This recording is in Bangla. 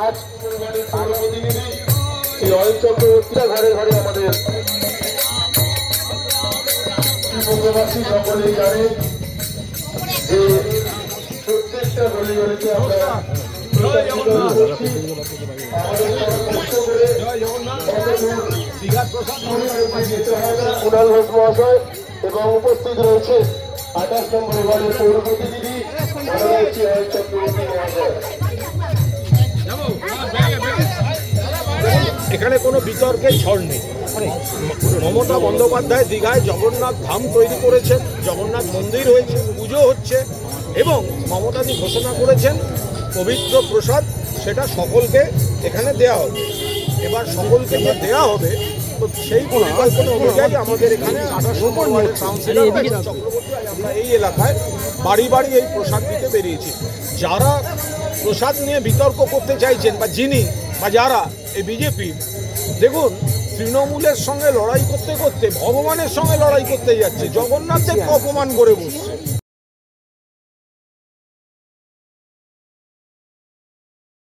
আজ প্রতিনিধি এই অয়ন চক্রবর্তীরা ঘরে ঘরে আমাদের বঙ্গবাসী সকলেই জানে যে প্রত্যেকটা গলি গলিতে আমরা কুণাল ঘোষ মহাশয় এবং উপস্থিত রয়েছে 28 নম্বর ওয়ার্ডের পৌর প্রতিনিধি অয়ন চক্রবর্তী মহাশয়। এখানে কোনো বিতর্কের ঝড় নেই। মমতা বন্দ্যোপাধ্যায় দীঘায় জগন্নাথ ধাম তৈরি করেছেন, জগন্নাথ মন্দির হয়েছে, পুজো হচ্ছে এবং মমতাজি ঘোষণা করেছেন পবিত্র প্রসাদ সেটা সকলকে এখানে দেয়া হবে। এবার সকলকে যে দেয়া হবে তো সেই পরিকল্পনা অনুযায়ী আমাদের এখানে 28 নম্বর ওয়ার্ডের কাউন্সিলর চক্রবর্তী আমরা এই এলাকায় বাড়ি বাড়ি এই প্রসাদ দিতে বেরিয়েছি। যারা প্রসাদ নিয়ে বিতর্ক করতে চাইছেন বা যিনি বা যারা এই বিজেপি, দেখুন তৃণমূলের সঙ্গে লড়াই করতে করতে ভগবানের সঙ্গে লড়াই করতে যাচ্ছে, জগন্নাথ দেবকে অপমান করে বসছে।